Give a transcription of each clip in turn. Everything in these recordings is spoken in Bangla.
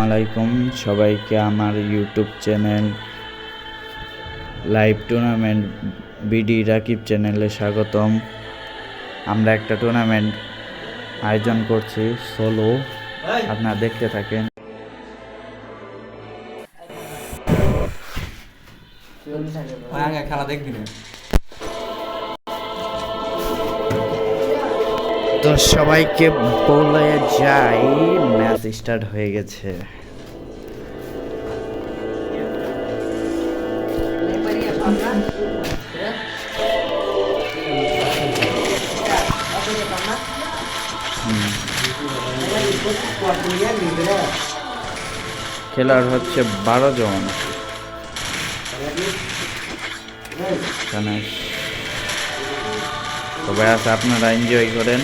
আলাইকুম সবাইকে আমার YouTube channel live tournament BD Rakib চ্যানেলে স্বাগতম। আমরা একটা টুর্নামেন্ট আয়োজন করছি সোলো, আপনারা দেখতে থাকেন। খেলা দেখবি না তো সবাইকে বলে যাই ম্যাচ স্টার্ট হয়ে গেছে। খেলার হচ্ছে 12 জন, সবাই আছে, আপনারা এনজয় করেন।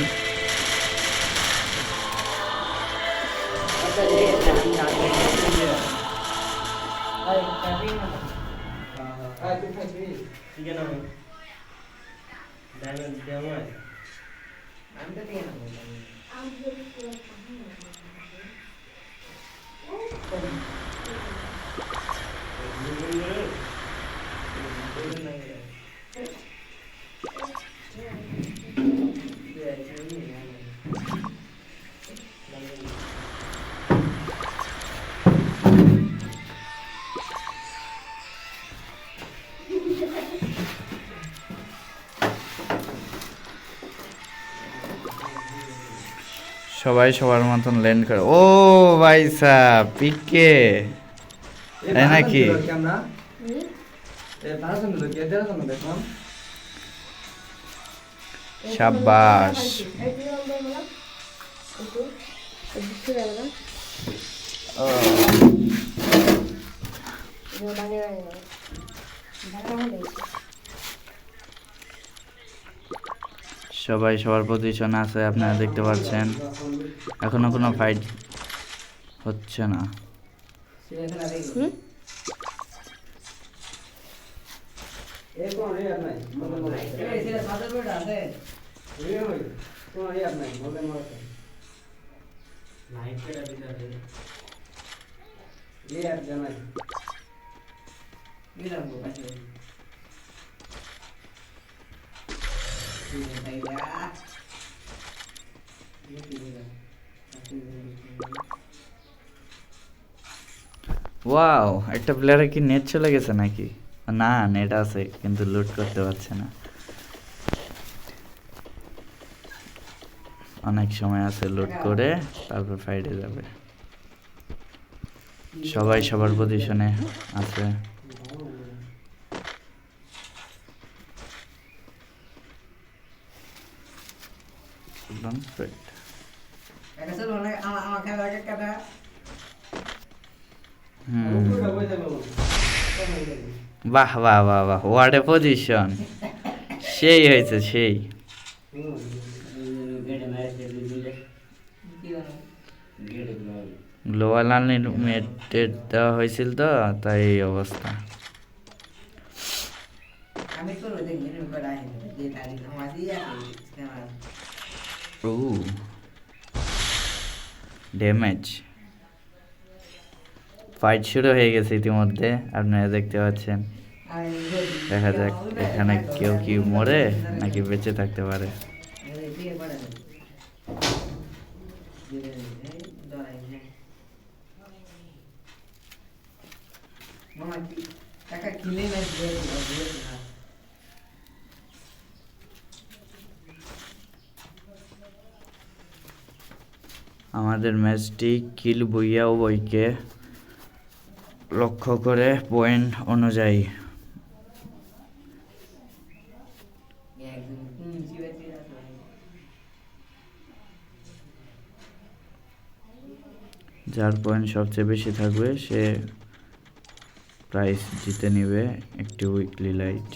সবাই সবার মতন ল্যান্ড করে। ও ভাই সাহেব পিকে তাই নাকি? শাবাশ। সবাই সবার পজিশন আছে, আপনারা দেখতে পাচ্ছেন। এখনো কোনো ফাইট হচ্ছে না। ওয়াও, একটা প্লেয়ারের কি নেট চলে গেছে নাকি? না, নেট আছে কিন্তু লুট করতে পারছে না। অনেক সময় আছে, লুট করে তারপর ফাইটে যাবে। সবাই সবার পজিশনে আছে। বাহ বাহ বাহ বাহ, হোয়াট এ পজিশন! সেই হয়েছে, সেই। গ্লোবাল আনলিমিটেড দেওয়া হয়েছিল তো, তাই এই অবস্থা। ড্যামেজ ফাইট শুরু হয়ে গেছে ইতিমধ্যে, আপনারা দেখতে পাচ্ছেন। দেখা যাক এখানে কেউ কি মরে নাকি বেঁচে থাকতে পারে। আমাদের ম্যাচটি কিল বুইয়া উভয়কে লক্ষ্য করে পয়েন্ট অনুযায়ী। যার পয়েন্ট সবচেয়ে বেশি থাকবে সে প্রাইজ জিতে নিবে, একটি উইকলি লাইট।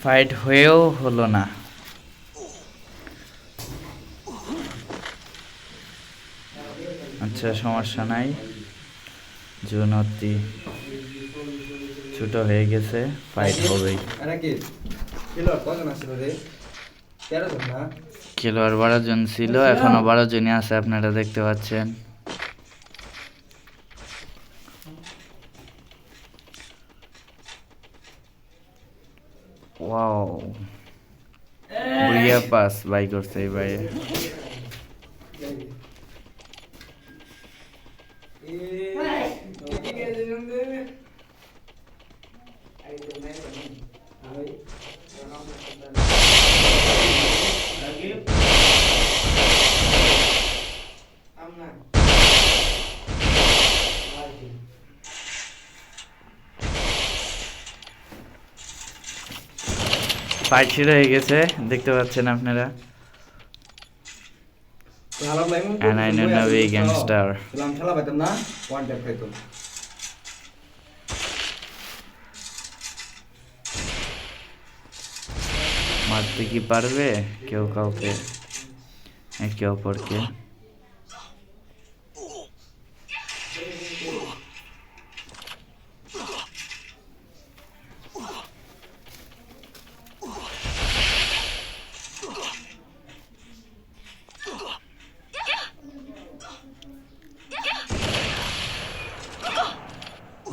ফাইট হয়েও হলো না। আচ্ছা, সমস্যা নাই। জুন অতি ছোট হয়ে গেছে, ফাইট হবেই। খেলোয়াড় 12 জন ছিল, এখনো 12 জনই আছে, আপনারা দেখতে পাচ্ছেন। ওয়াও, বুইয়া পাস বাই করছে এই ভাই। ফাইট শুরু হয়ে গেছে, দেখতে পাচ্ছেন আপনারা। গ্যাংস্টার মারতে কি পারবে কেউ কাউকে, একে অপরকে?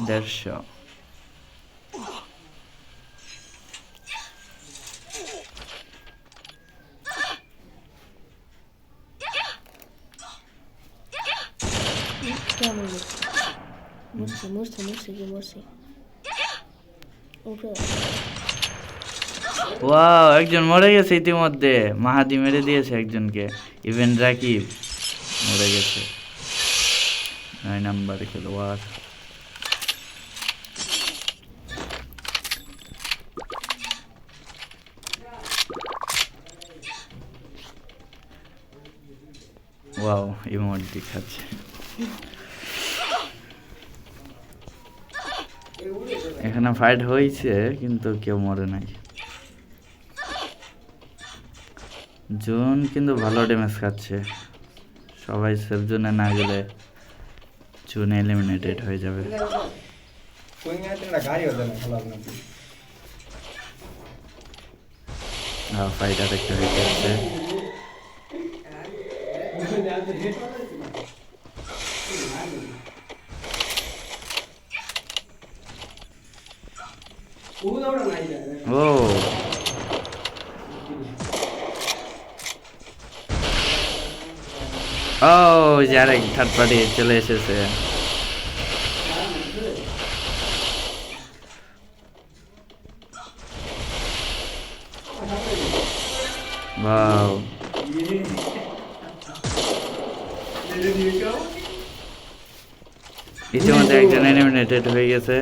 দেড়শো। ওয়াও, একজন মরে গেছে ইতিমধ্যে, মাহাদি মেরে দিয়েছে একজনকে। ইভেন রাকিব মরে গেছে, 9 নাম্বার খেলোয়াড়। ওয়াও, ইমোট দেখাচ্ছে। এখানে ফাইট হয়েছে কিন্তু কেউ মরে নাই। জুন কিন্তু ভালো ড্যামেজ খাচ্ছে, সবাই সেফ জোনে না গেলে জুন এলিমিনেটেড হয়ে যাবে। ফাইট আরেকটা হয়ে যাচ্ছে। ও ও, যারা থার্ড পার্টি চলে এসেছে। ওয়াও, ইতিমধ্যে একজন এলিমিনেটেড হয়ে গেছে।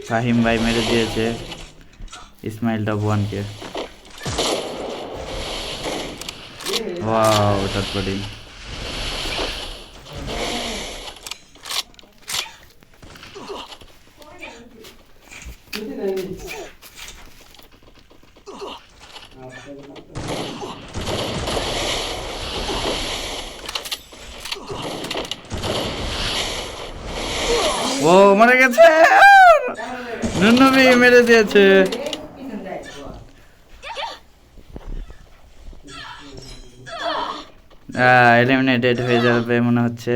ফাহিম ভাই মেরে দিয়েছে ইসমাইল টপ 1-কে। ওয়াও, চটপটি। ও মরে গেছে, নুনবি মেরে দিয়েছে। এলিমিনেটেড হয়ে যাবে মনে হচ্ছে।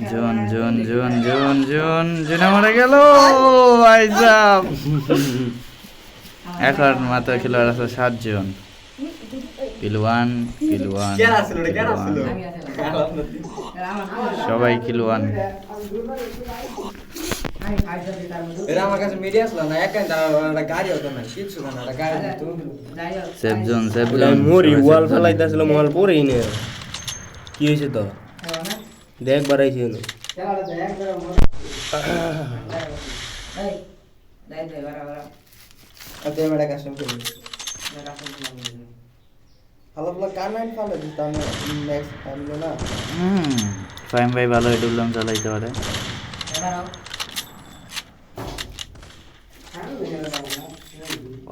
June June June June June জুনে মরে গেল। এখন মাত্র খেলোয়াড় আছে 7 জন। কিলওয়ান কিলওয়ান সবাই কিলওয়ান। আমার কাছে মিডিয়া ছিল না, একটা গাড়ি হতো না, কিছু না, একটা গাড়ি দিত। সেফ জোন মোরি ওয়াল ফেলাইতেছিল, মল পরেই নে। কি হয়েছে তো দেখ বাড়াইছে না। আচ্ছা এবারে কাস্টম করি। ভালো ভালো কানাই ফেলে দিতাম ম্যাক্স টাইম না। ফাহিম ভাই ভালো এডুবলাম চালাইতে পারে।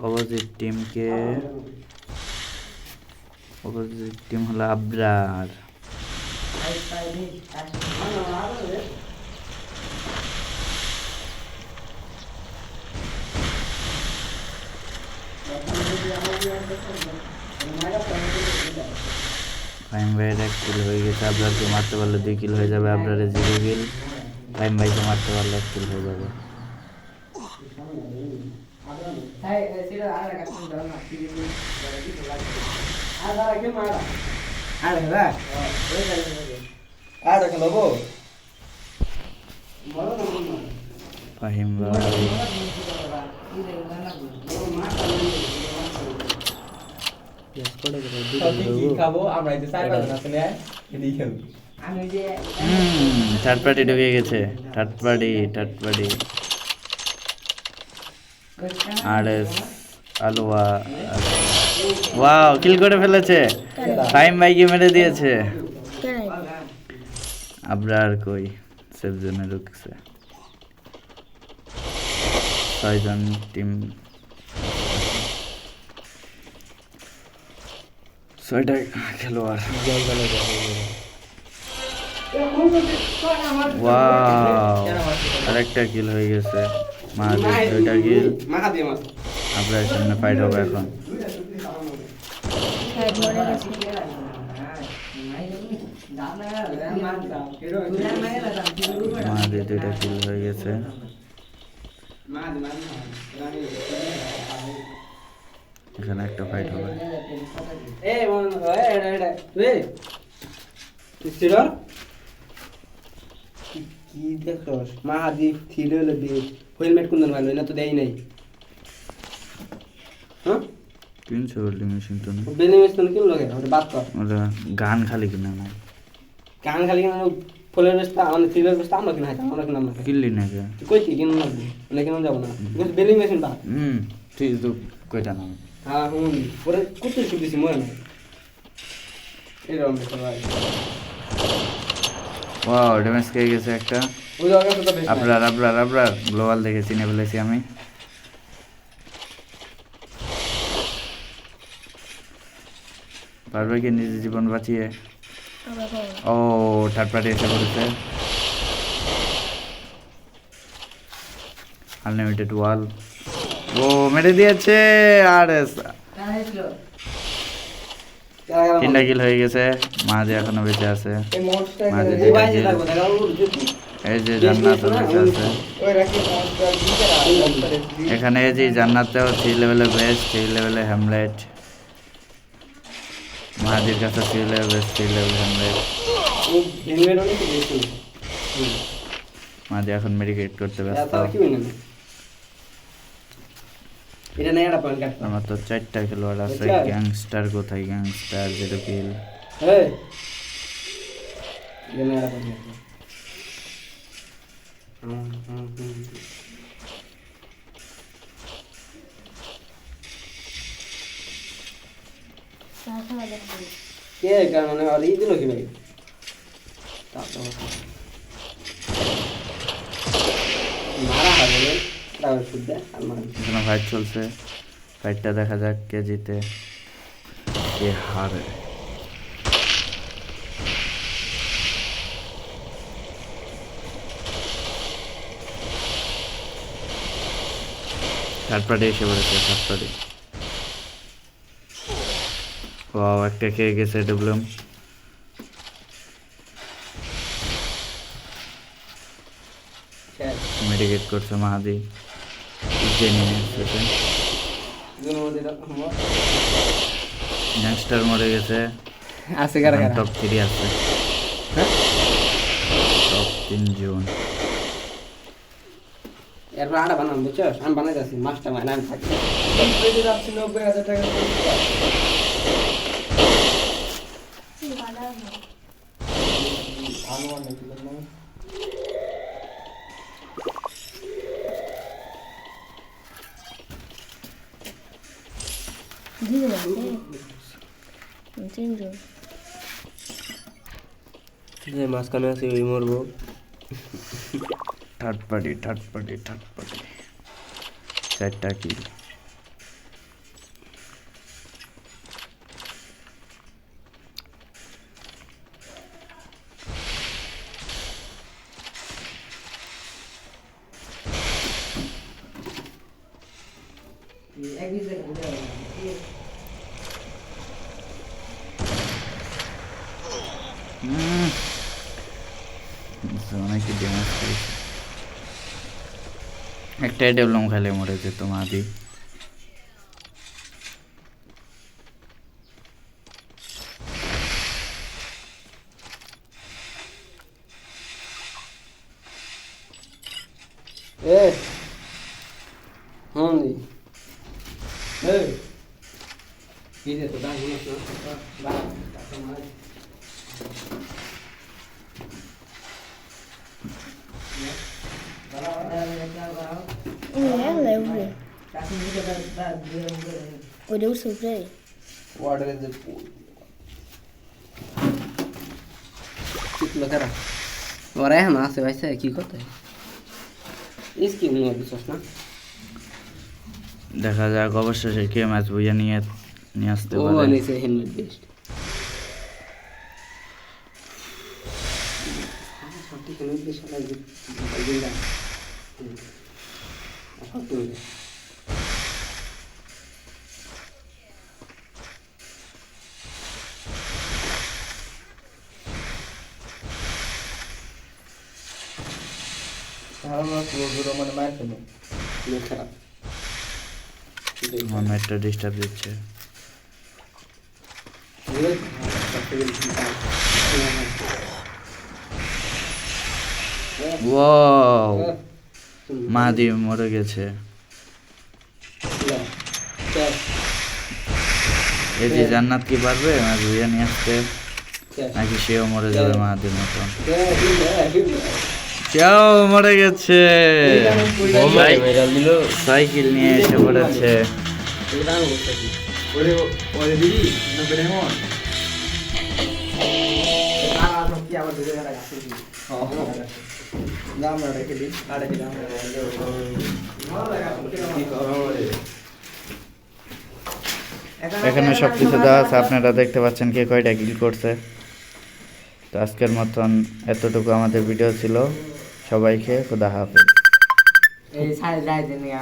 অপোজিট টিম হলো আবরার। ফাহিম ভাইয়ের 1 কিল হয়ে গেছে, আবরারকে মারতে পারলে 2 কিল হয়ে যাবে, আবরারের 0 কিল। ফাহিম ভাইকে মারতে পারলে 1 কিল হয়ে যাবে। ফাহিম ভাই খাবো আমরা এই যে 4-5 আসলে এদিকে খেলবো। থার্ড পার্টি ঢুকে গেছে। থার্ড পার্টি আরএস আলোয়া। ওয়াও, কিল করে ফেলেছে। ফাহিম ভাইকে মেরে দিয়েছে। আবরার কই সেফ জোনে ঢুকছে। 6 জন টিম, 6টা খেলোয়াড়। ওয়াও, আরেকটা কিল হয়ে গেছে। মাহাদির 2টা কিল। আবরারের সামনে ফাইট হবে এখন। মাহাদির 2টা কিল হয়ে গেছে। এখানে একটা ফাইট হবে। কি দেখছস মাহাদি থিরে হলো দে হেলমেট কোন ভালো না তো দেই নাই। হ্যাঁ 300 ওয়েল্ডিং মেশিন তো না, বেনি মেশিন কিন লাগে ওটা বাদ কর। ওটা গান খালি কিনা না, কান খালি কেন ফুলের ব্যবস্থা আমাদের থিরের ব্যবস্থা আমরা কিনা আমরা কিনা আমরা কিনলি না কে? তুই কই কিন না বলে কেন যাব না বিকজ বেনি মেশিন বাদ। ঠিক তো কয়টা নাম। হ্যাঁ হুন পরে কত শুট দিছি মনে নাই এরকম দেখো ভাই। ওয়াও, ড্যামেজ খেয়ে গেছে একটা। ওই জায়গা তো বেশ আবরার গ্লোবাল দেখে চিনে ফেলেছি আমি। পারবে কি নিজের জীবন বাঁচিয়ে? ও, থার্ড পার্টি এসে পড়েছে। আনলিমিটেড ওয়াল, ও মেরে দিয়েছে। আর 3টা কিল হয়ে গেছে। মাঝে এখনো বেঁচে আছে। এই মনস্টার মাঝে ওই 2টা বাইরে কিল। লাগবে দেখা এই যে জান্নাতও বেঁচে আছে। ওই রাখি মনস্টার দিকে এখানে এই যে জান্নাতেও 3 লেভেলে বেস্ট, 3 লেভেলে হ্যামলেট। মাহাদির কাছে 3 লেভেল বেস্ট, 3 লেভেল হ্যামলেট। ও হেলমেট অনেক বেশি মাহাদি এখন মেডিকেট করতে ব্যস্ত। তাহলে কি হইনা এটা নাই একটা পয়েন্ট কাট। আমার তো 4টা খেলোয়াড় আছে। বুঝছো? গ্যাংস্টার কোথায়? গ্যাংস্টার 0 কিল। এই এটা নাই একটা পয়েন্ট কে কারণ মানে আর এই দিল কি ভাই তারপর মারা হবে তাও শুদ্ধ আর মারা এখানে ফাইট চলছে। ফাইটটা দেখা যাক কে জিতে কে হারে। থার্ড পার্টি এসে পড়েছে। থার্ড পার্টি, ওয়াও, একটা খেয়ে গেছে ডুবলাম। শেষ মেডিকেট করছে মাহাদি। জেনে এসেছে। দুনো মধ্যে হমো গ্যাংস্টার মরে গেছে। আছে কারা কারা টপ 3 আছে। হ্যাঁ টপ 3 জন। এরপর আটা বানাম বুঝছস আমি বানাইতেছি মাস্টার মাইন্ড আমি থাকি কমপ্লিট যাচ্ছে 90,000 টাকা আনুমানিক দিলাম না যে মাঝখানে আছে ওই মরবো। থার্ড পার্টি 4টা কিল। অনেক ড্যামেজ করেছে। একটাই ডেভলপ খেলে মরে যেত মাদি। এ হুম দি এই কি রে তো দাঁড় গুলো বা কাছে মার Udah usul play. ওয়াটারে যে চিতলো করা ওরা এখন আছে ভাইসা কি কথা স্কিম নিয়ে বিশ্বাস না দেখা যাক অবশ্যই কে ম্যাচ বইয়া নিয়ে আসতে ও পারে। আনিছে হেলমেট বেস্ট সত্যি কেন বেশ লাগে জিন্দা সত্যি আমরা পুরো মানে মার ফেলো খারাপ আমার ম্যাচটা ডিস্টার্ব দিচ্ছে। ওয়াও, মাদি মরে গেছে। এই যে জান্নাত কি পারবে ম্যাচ বইয়া নিয়ে আসতে, নাকি সেও মরে যাবে মাদির মতন? কেউ মরে গেছে, সাইকেল নিয়ে এসে পড়েছে। ওরে ওরে দিদি না বেরেমন আর আর কি আবার ধরে রাখা আছে না আমরা রেখে দিই আর রেখে দাও এখানে সব কিছু দেওয়া আছে, আপনারা দেখতে পাচ্ছেন কে কয়টা কিল করছে। তো আজকের মতন এতটুকু আমাদের ভিডিও ছিল। সবাইকে খোদা হাফেজ। এই সাইড রাইতে নিয়ে